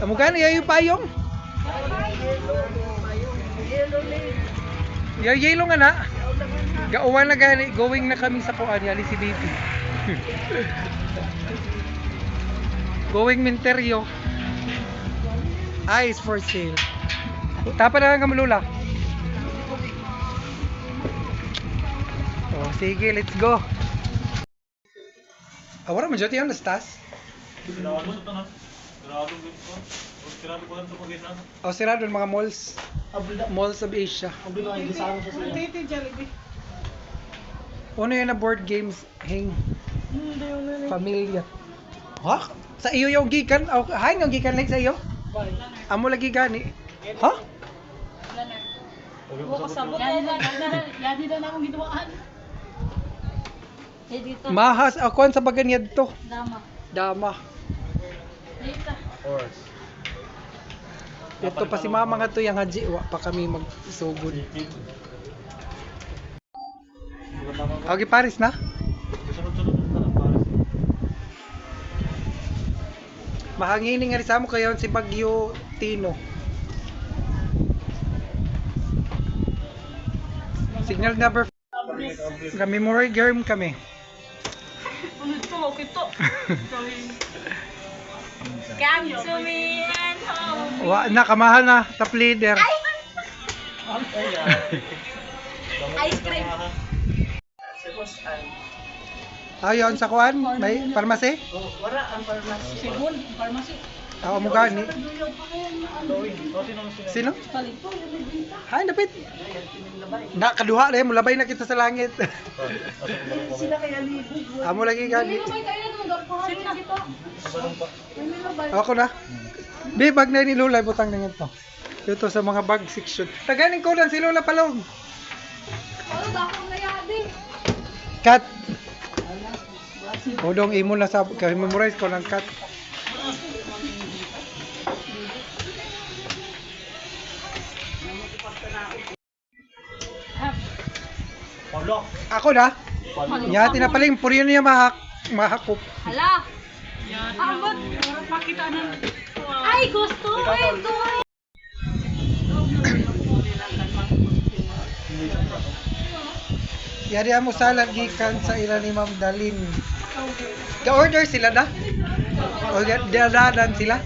Amo gani yayo payong. Yelo nga na. Gauwan na gani, going na kami sa kuan yali si baby. Going Minterio. Ice for sale. Tapa na lang kami lula. Oh, sige, let's go. Awara man jati ang lastas. Oh, sirado ang mga malls. Malls of Asia. Ano yun na board games, hing familia. Ha? Sa iyo yung gikan? Oh, hay yung gikan like sa iyo? Amo lagi gani. Ha? Yadi na akong gituwaan. Mahas ako sa baganyad to. Dama. Dama. Dita. Ito pa si mama nga to yung haji. Wa pa kami magsugod. Okay, Paris na? Mahanginin nga rin sa mo kayo si Bagyo Tino. Signal number 5. Memory game kami. Come to me and hold me. Wa na kamahal na top leader. Ice cream. Ayon sa kuan, may pharmacy? Wala ang pharmacy. Sigun, pharmacy. Ako mo gani. Sino? Hay, napit. Nakaduha rin, mulabay na kita sa langit. Sila kaya libo. Amo lagi gani. Sino dito? Ako na. Be, bag na ni Lola, butang na ito. Dito sa mga bag section. Taganing ko lang si Lola Palong. Ano ba akong nayadi? Cut. Odong imo na sa memorize ko ng cut. Ako na. Yati na paling puriyo niya mahakop. Hala. Abot. Pakita na. Ay, gusto. Ito. Yari mo salad gikan sa ila ni Ma'am Dalin. Ga-order sila da? O dadadan sila?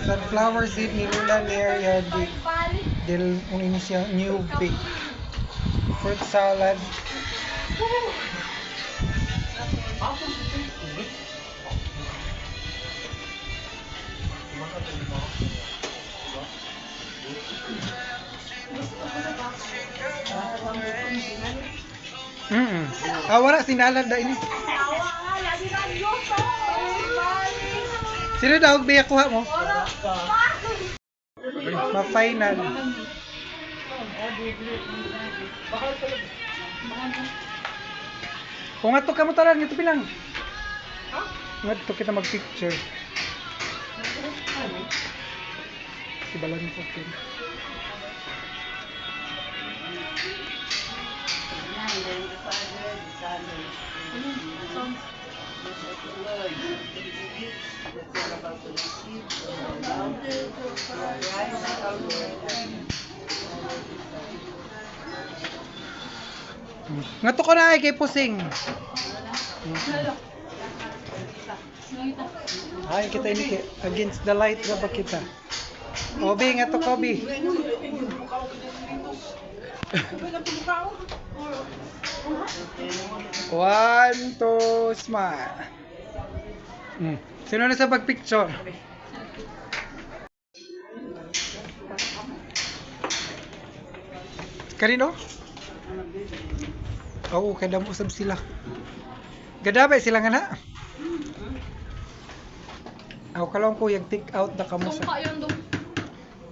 Sunflower seed ni Lula Neria del unin siya new bake. Fruit salad. Wala sinalad na ini. Sino daw biya kuha mo? Ma-final. Kung ato ka mo taran, ito pinang. Kung ato kita mag-picture. Si Balan sa akin. Ngato ko na ay kay Pusing. Ay kita ini kay against the light ra ba kita. Obi ngato ko bi. One, two, smile. Sino na sa pagpicture? Kanino? Oo, kada mo usab sila. Gadabay sila nga na. Ako kalawang ko yung take out na kamo sa. Sungka yun doon.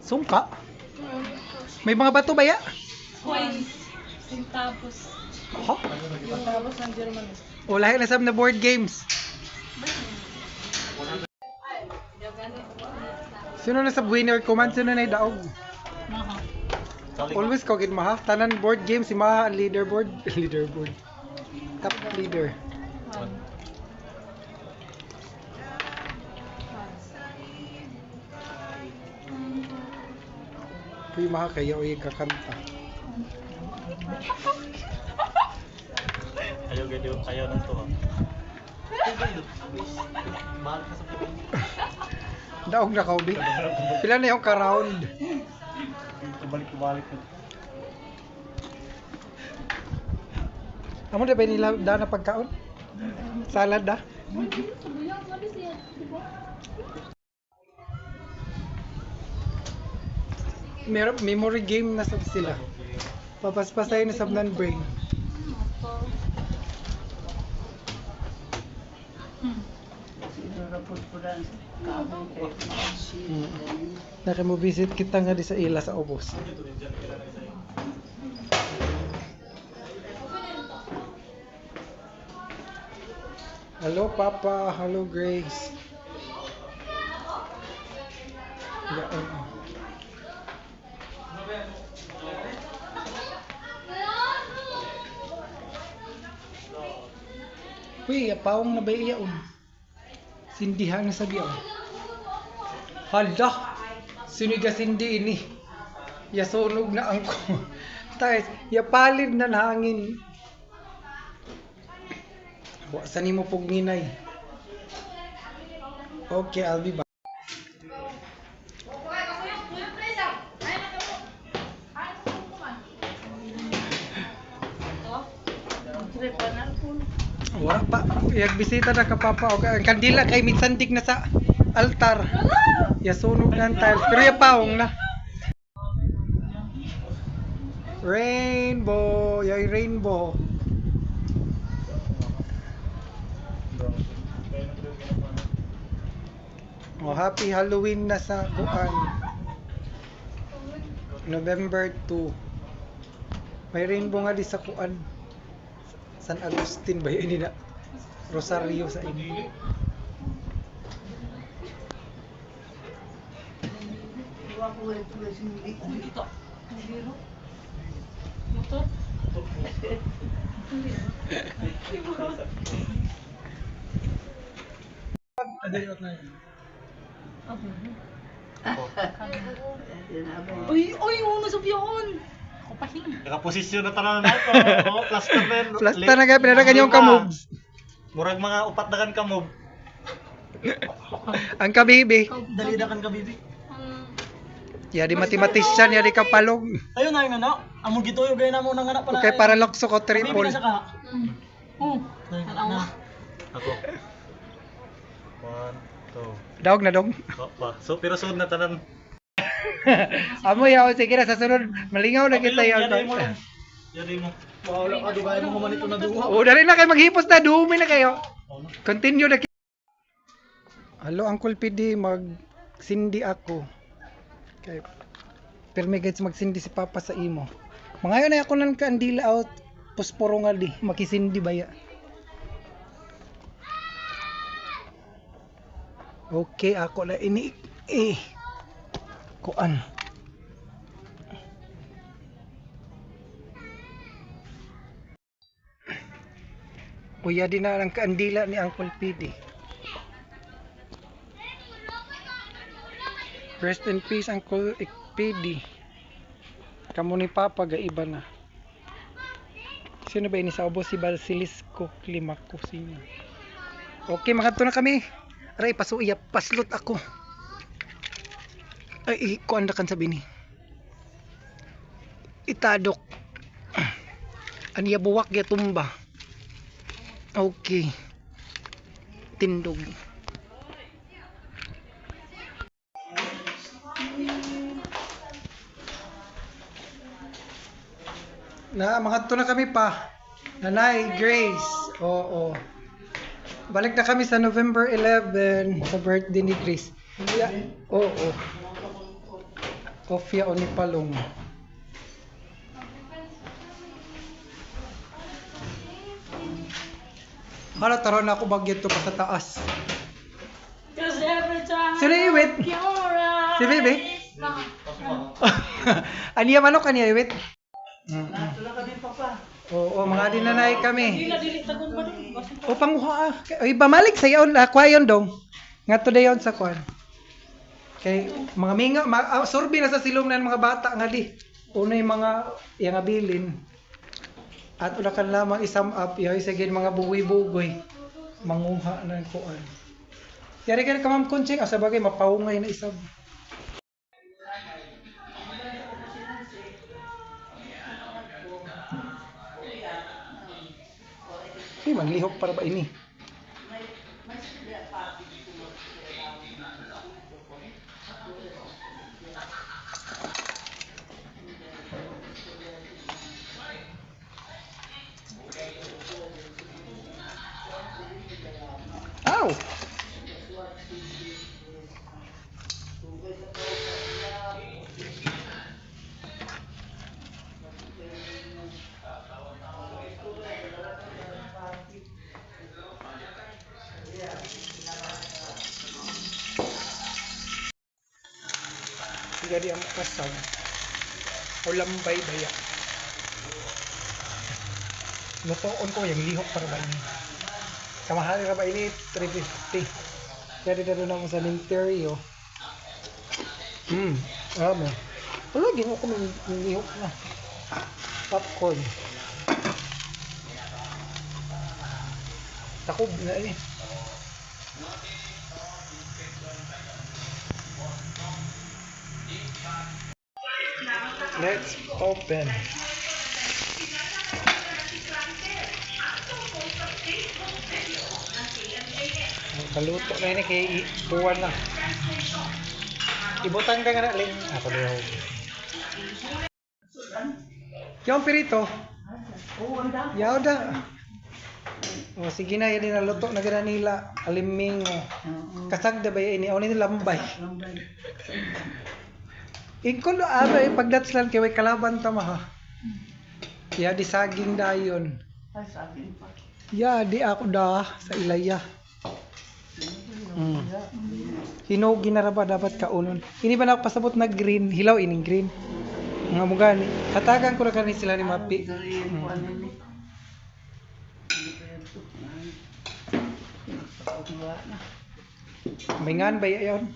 Sungka? May mga bato ba ya? Coins. Tapos. Ha? Yung tapos ng German. O lahi na sab na board games. Sino na sa winner command? Sino na daog? Maha. Always ko gid maha. Tanan board game si Maha ang leaderboard. Leaderboard. Top leader. Uy, mga kayo, uy, kakanta. Ayaw na to. Mahal ka sa Daog na kaubi. Pila na yung ka-round? Balik-balik. Amo na ba nila na pagkaon? Salad da? Memory game na sab sila. Papaspasay na sab nan brain. Mo visit kita nga di sa ila sa ubos. Hello Papa, hello Grace. Yaon. Uy, apawang na ba iyaon? Sindihan na sa biyaw. Hala! Siniga sindi ini. Yasunog na ang ko. Tapos, yapalid na hangin. Saan mo pog ninay? Okay, I'll be back. Wala pa. Yagbisita na ka papa. Ang kandila kay mitsandig na sa altar. Yasunog na ang tiles. Pero yapaong na. Rainbow. Yay rainbow. Oh, happy Halloween na sa kuan. November 2. May rainbow nga di sa kuan. San Agustin ba yun na? Rosario sa inyo. Uy, una sa biyon. Ako pahin. Nakaposisyon na tanan na ito. Oh, plaster na yun. Plasta na kaya pinaragan yung kamoves. Murag mga upat na kan kamob. Ang kabibi. Dalidakan ka, bibi. Ya di matematisyan, ya di kapalog. Ayun na yun, ano? Among gito yung gaya na mo nang anak pala. Okay, para lokso ko Bibi triple. na siya ka. Tanawa. Ako. 1, 2. Dawag na dong. So, pero sunod na tanan. Amo yaw, sige na sa sunod. Malingaw na kita yaw. Yari mo. Wala ka, dugay mo kumanito na duwa. O, dali na kayo maghipos na. Dumi na kayo. Continue na. Hello, Uncle PD. Magsindi ako. Okay. Pero may guys magsindi si Papa sa imo. Mangayon na ako ng kandila out. Posporo nga di. Makisindi ba ya? Okay, ako na ini. Kuan. Kuya din na ang kandila ni Uncle PD. Rest in peace, Uncle PD. Kamu ni Papa, gaiba na. Sino ba ini sa ubos? Si Basilisco Climaco. Sino? Okay, makato na kami. Aray, pasuya, paslot ako. Ay, kuan na kan sabi ni. Itadok. Aniya buwak ya tumba. Okay. Tindog. Mga to na kami pa. Nanay Grace. Oo. Balik na kami sa November 11 sa birthday ni Grace. Yeah. Oo. Kofya o ni Palong. Hala, taro na ako bagyan to pa sa taas. Cause every time Sino iwit? your eyes. Si Bebe? Aniya manok, aniya iwit? Oo, mga dinanay kami. O panguha ah. Ay, bamalik sa iyon. Kwayon dong. Nga to dayon sa kwan. Kay mga minga, sorbi na sa silong ng mga bata nga di. Unay mga yang nga bilin. At una kan lamang isam up, yoy sige mga bugoy-bugoy. Manguha na kuan. Yari ka ka ma'am Kunching, asa bagay mapawungay na isab. Manglihok para ba ini? Ow! Jadi ang kasam o lambay baya. Lutoon ko yung lihok para ba ini. Kamahal na ba ini? 350. Jadi dito na mo sa Minterio. Alam mo. Wala, gino ko may lihok na. Popcorn. Takob na eh. Let's open. Kaluto na yun kay buwan na. Ibutang ka nga na ling. Ako daw. Yung pirito. Yaw da. O sige na yan naluto na gana nila. Aliming. Kasagda ba yun? O nila lambay. Ingkol abay pagdats lang kay way kalaban ta ha. Ya di saging dayon. Ay, saging pa. Ya di ako da sa ilaya. Hinugi na ra ba dapat kaunon. Ini ba nakapasabot na green, hilaw ining green. Nga mo gani. Hatagan ko ra kani sila ni Mapi. Maingan ba yayon?